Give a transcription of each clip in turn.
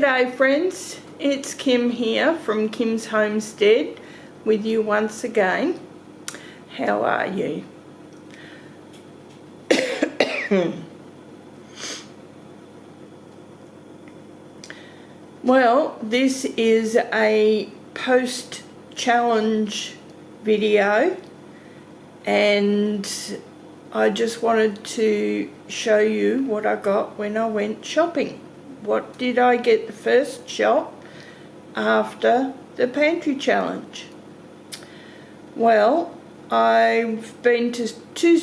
G'day friends, it's Kim here from Kyms Homestead with you once again. How are you? Well, this is a post-challenge video and I just wanted to show you what I got when I went shopping. What did I get the first shop after the pantry challenge? Well, I've been to two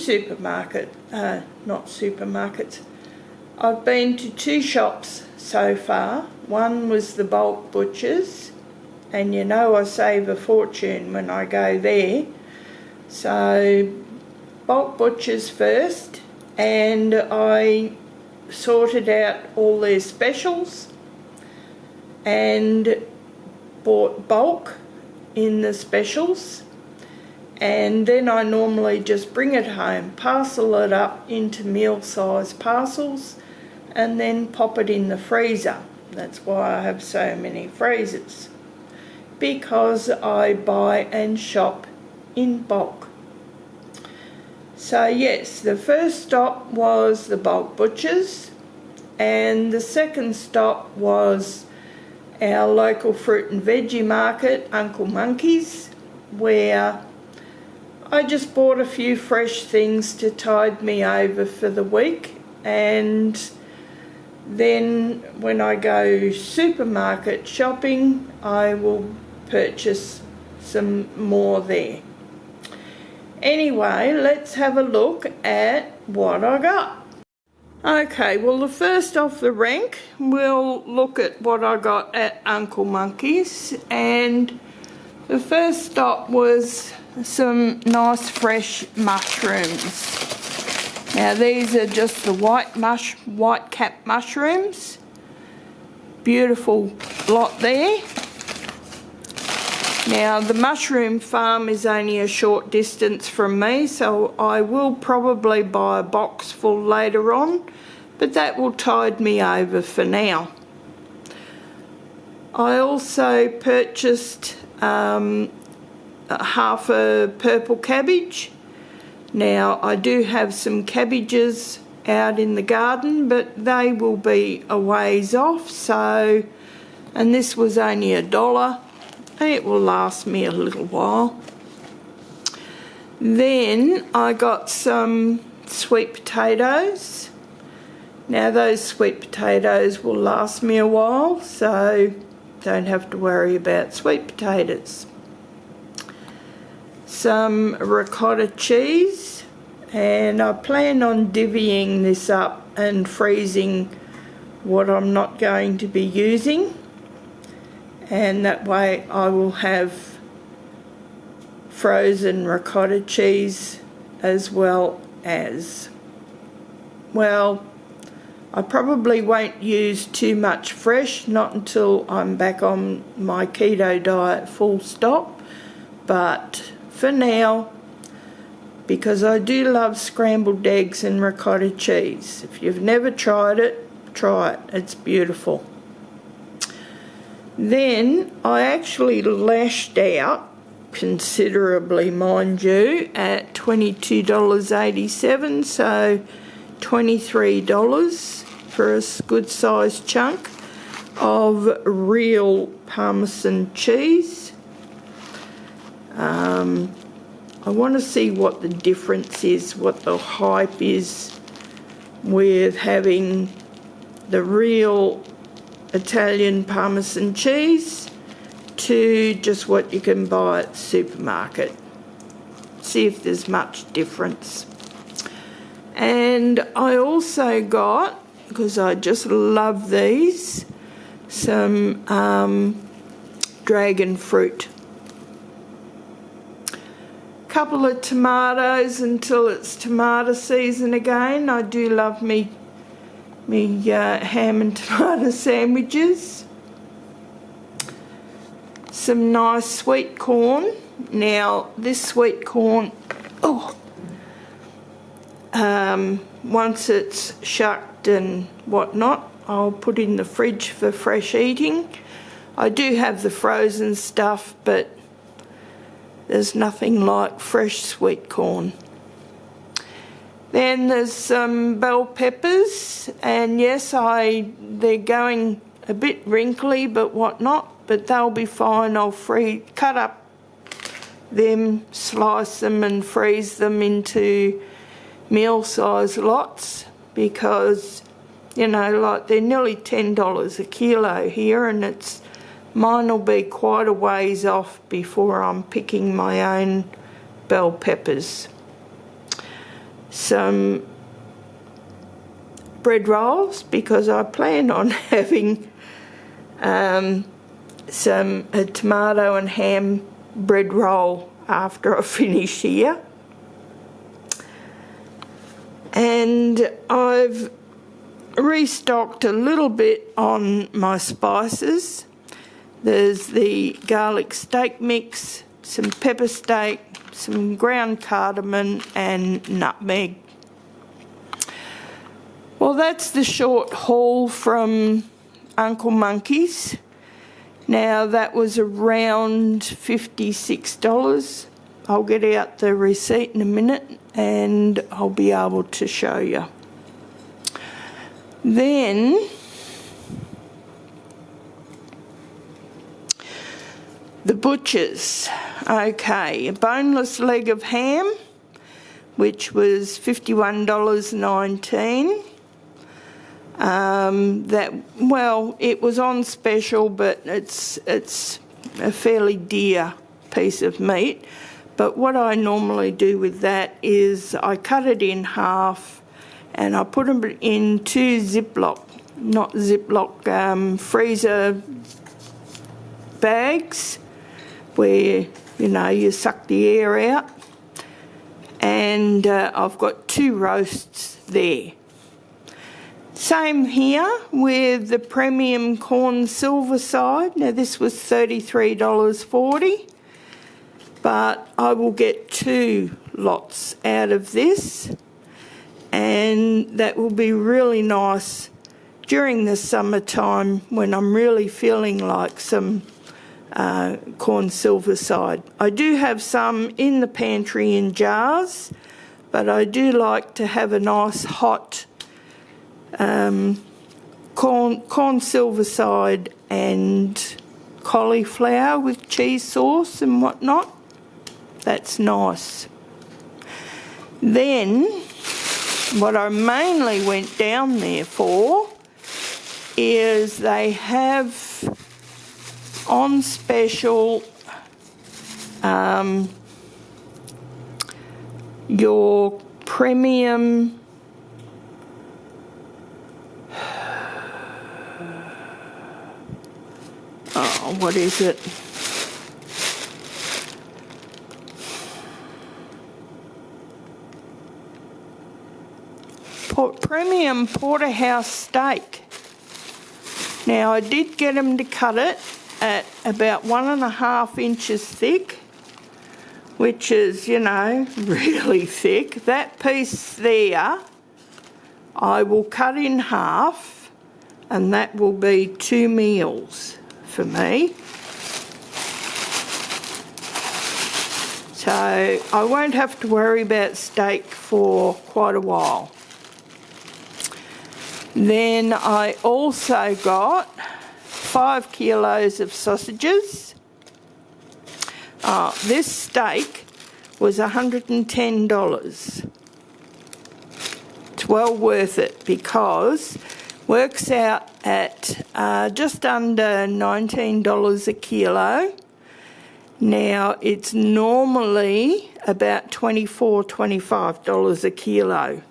I've been to two shops so far. One was the bulk butchers, and you know I save a fortune when I go there. So bulk butchers first, and I sorted out all their specials and bought bulk in the specials, and then I normally just bring it home, parcel it up into meal size parcels and then pop it in the freezer. That's why I have so many freezers, because I buy and shop in bulk. So yes, the first stop was the bulk butchers, and the second stop was our local fruit and veggie market, Uncle Monkey's, where I just bought a few fresh things to tide me over for the week, and then when I go supermarket shopping I will purchase some more there. Anyway, let's have a look at what I got. Okay, well the first off the rank, we'll look at what I got at Uncle Monkey's, and the first stop was some nice fresh mushrooms. Now these are just the white cap mushrooms. Beautiful lot there. Now the mushroom farm is only a short distance from me, so I will probably buy a box full later on, but that will tide me over for now. I also purchased half a purple cabbage. Now I do have some cabbages out in the garden, but they will be a ways off, so, and this was only $1. It will last me a little while. Then I got some sweet potatoes. Now those sweet potatoes will last me a while, so don't have to worry about sweet potatoes. Some ricotta cheese, and I plan on divvying this up and freezing what I'm not going to be using, and that way I will have frozen ricotta cheese as well as, well, I probably won't use too much fresh, not until I'm back on my keto diet full stop, but for now, because I do love scrambled eggs and ricotta cheese. If you've never tried it, try it, it's beautiful. Then I actually lashed out considerably, mind you, at $22.87, so $23 for a good sized chunk of real Parmesan cheese. I want to see what the difference is, what the hype is with having the real Italian Parmesan cheese to just what you can buy at the supermarket. See if there's much difference. And I also got, because I just love these, some dragon fruit. Couple of tomatoes until it's tomato season again. I do love me ham and tomato sandwiches. Some nice sweet corn. Now this sweet corn, once it's shucked and whatnot, I'll put in the fridge for fresh eating. I do have the frozen stuff, but there's nothing like fresh sweet corn. Then there's some bell peppers, and yes, they're going a bit wrinkly, but whatnot, but they'll be fine. I'll cut up them, slice them and freeze them into meal-size lots, because, you know, like they're nearly $10 a kilo here, and mine will be quite a ways off before I'm picking my own bell peppers. Some bread rolls, because I plan on having a tomato and ham bread roll after I finish here. And I've restocked a little bit on my spices. There's the garlic steak mix, some pepper steak, some ground cardamom and nutmeg. Well, that's the short haul from Uncle Monkey's. Now, that was around $56. I'll get out the receipt in a minute and I'll be able to show you. Then the butcher's. Okay, a boneless leg of ham, which was $51.19. It was on special, but it's a fairly dear piece of meat. But what I normally do with that is I cut it in half and I put them in two freezer bags where, you know, you suck the air out. And I've got 2 roasts there. Same here with the premium corn silver side. Now, this was $33.40, but I will get 2 lots out of this, and that will be really nice during the summertime when I'm really feeling like some corn silver side. I do have some in the pantry in jars, but I do like to have a nice hot corn silver side and cauliflower with cheese sauce and whatnot. That's nice. Then what I mainly went down there for is they have on special your premium what is it? Premium porterhouse steak. Now, I did get them to cut it at about 1.5 inches thick, which is, you know, really thick. That piece there, I will cut in half, and that will be 2 meals for me. So I won't have to worry about steak for quite a while. Then I also got 5 kilos of sausages. This steak was $110. It's well worth it because works out at just under $19 a kilo. Now, it's normally about $24, $25 a kilo.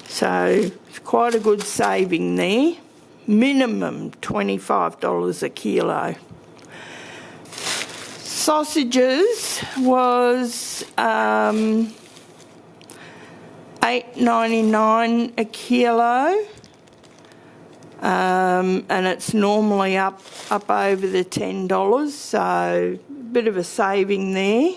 So it's quite a good saving there. Minimum $25 a kilo. Sausages was $8.99 a kilo. And it's normally up over the $10, so a bit of a saving there.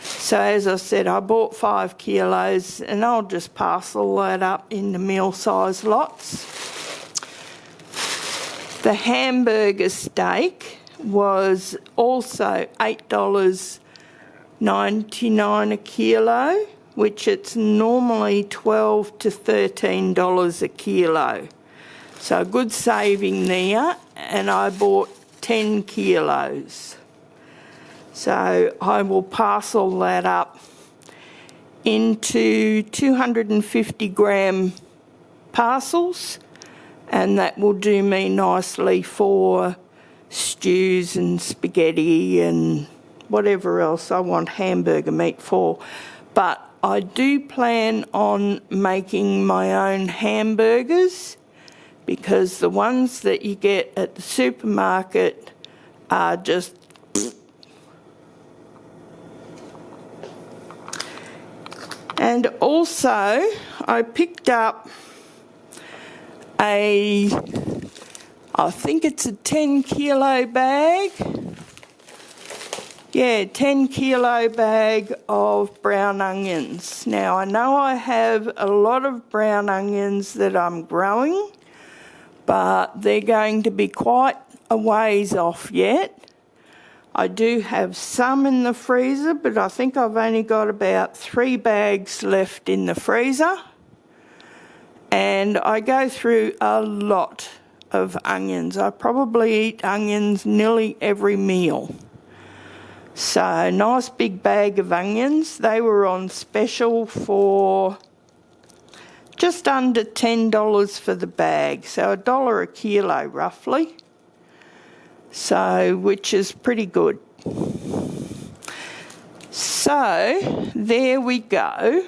So as I said, I bought 5 kilos and I'll just parcel that up into meal size lots. The hamburger steak was also $8.99 a kilo, which it's normally $12 to $13 a kilo. So a good saving there, and I bought 10 kilos. So I will parcel that up into 250 gram parcels, and that will do me nicely for stews and spaghetti and whatever else I want hamburger meat for. But I do plan on making my own hamburgers, because the ones that you get at the supermarket are just and also I picked up I think it's a 10 kilo bag. Yeah, 10 kilo bag of brown onions. Now I know I have a lot of brown onions that I'm growing, but they're going to be quite a ways off yet. I do have some in the freezer, but I think I've only got about 3 bags left in the freezer. And I go through a lot of onions. I probably eat onions nearly every meal. So, nice big bag of onions. They were on special for just under $10 for the bag, so $1 a kilo roughly. So, which is pretty good. So, there we go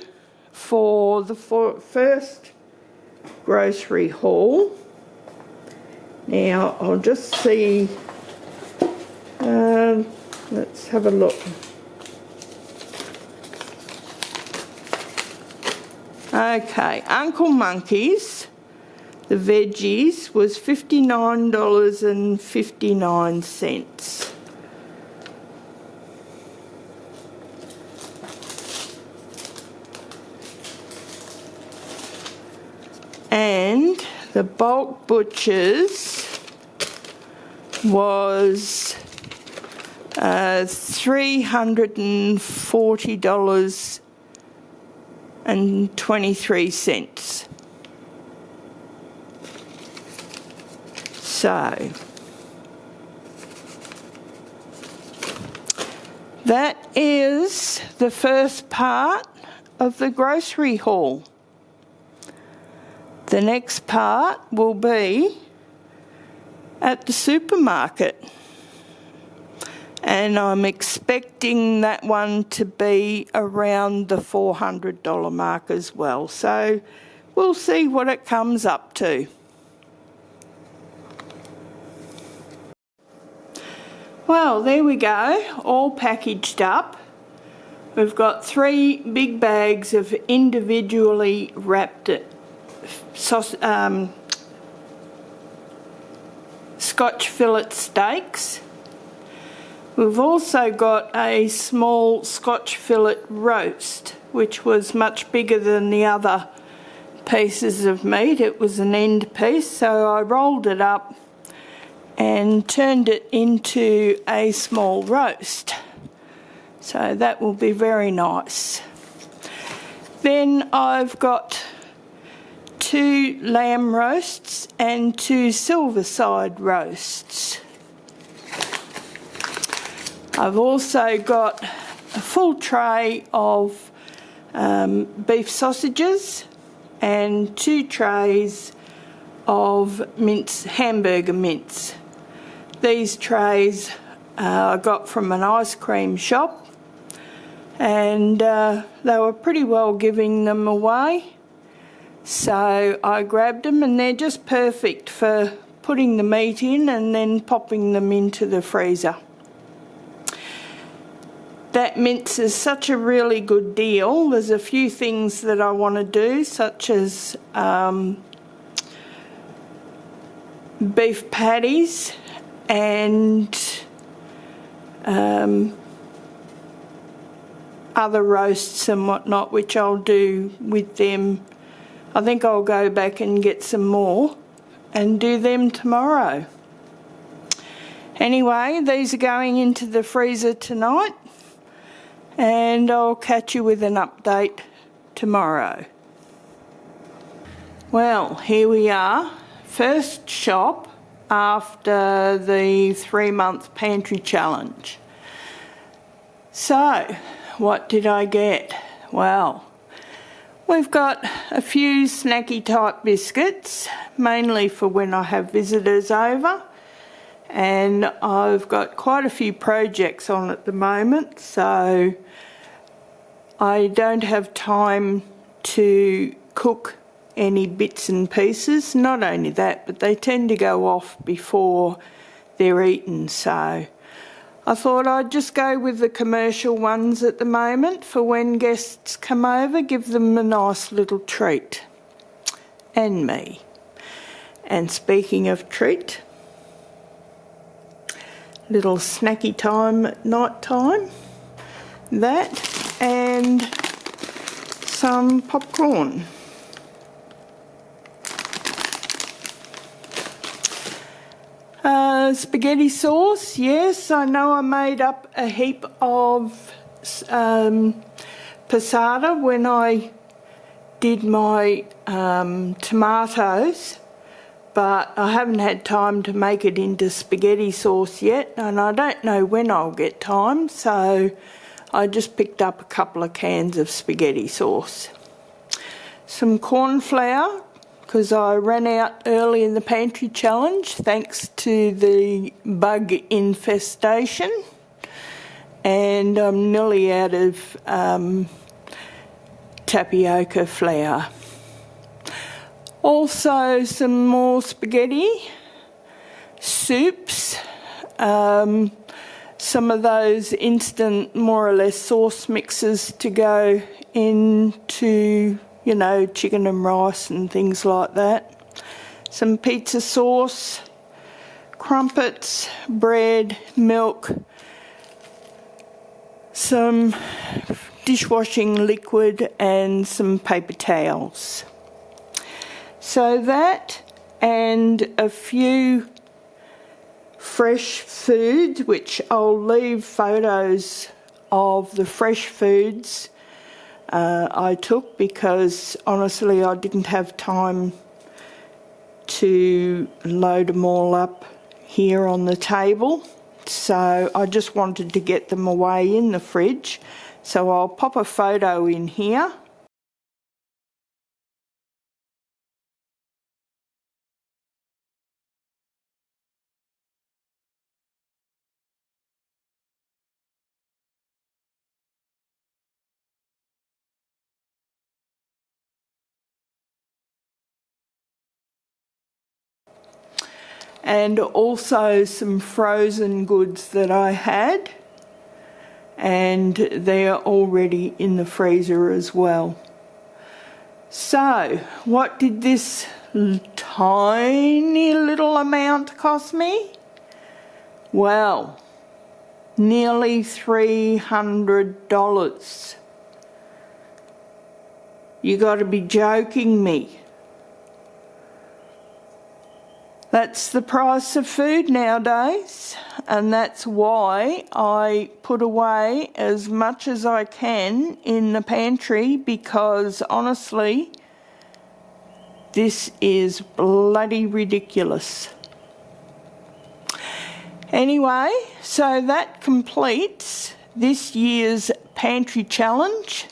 for the first grocery haul. Now, I'll just see, let's have a look. Okay, Uncle Monkey's, the veggies, was $59.59. And the bulk butchers was $340.23. So that is the first part of the grocery haul. The next part will be at the supermarket, and I'm expecting that one to be around the $400 mark as well. So we'll see what it comes up to. Well, there we go, all packaged up. We've got 3 big bags of individually wrapped Scotch fillet steaks. We've also got a small Scotch fillet roast, which was much bigger than the other pieces of meat. It was an end piece, so I rolled it up and turned it into a small roast. So that will be very nice. Then I've got 2 lamb roasts and 2 silver side roasts. I've also got a full tray of beef sausages and 2 trays of hamburger mince. These trays I got from an ice cream shop, and they were pretty well giving them away. So I grabbed them, and they're just perfect for putting the meat in and then popping them into the freezer. That mince is such a really good deal. There's a few things that I want to do, such as beef patties and other roasts and whatnot, which I'll do with them. I think I'll go back and get some more and do them tomorrow. Anyway, these are going into the freezer tonight, and I'll catch you with an update tomorrow. Well, here we are, first shop after the 3-month pantry challenge. So, what did I get? Well, we've got a few snacky type biscuits, mainly for when I have visitors over, and I've got quite a few projects on at the moment, so I don't have time to cook any bits and pieces. Not only that, but they tend to go off before they're eaten, so I thought I'd just go with the commercial ones at the moment for when guests come over, give them a nice little treat. And me. And speaking of treat, little snacky time at night time, that and some popcorn. Spaghetti sauce, yes, I know I made up a heap of passata when I did my tomatoes, but I haven't had time to make it into spaghetti sauce yet, and I don't know when I'll get time, so I just picked up a couple of cans of spaghetti sauce. Some corn flour, because I ran out early in the pantry challenge thanks to the bug infestation, and I'm nearly out of tapioca flour. Also some more spaghetti, soups, some of those instant more or less sauce mixes to go into, you know, chicken and rice and things like that. Some pizza sauce, crumpets, bread, milk, some dishwashing liquid and some paper towels. So that and a few fresh foods, which I'll leave photos of the fresh foods I took, because honestly I didn't have time to load them all up here on the table, so I just wanted to get them away in the fridge, so I'll pop a photo in here. And also some frozen goods that I had, and they're already in the freezer as well. So, what did this tiny little amount cost me? Well, nearly $300. You got to be joking me. That's the price of food nowadays, and that's why I put away as much as I can in the pantry, because honestly, this is bloody ridiculous. Anyway, so that completes this year's pantry challenge,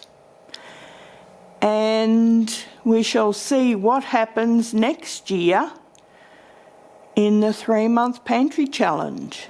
and we shall see what happens next year in the 3-month pantry challenge.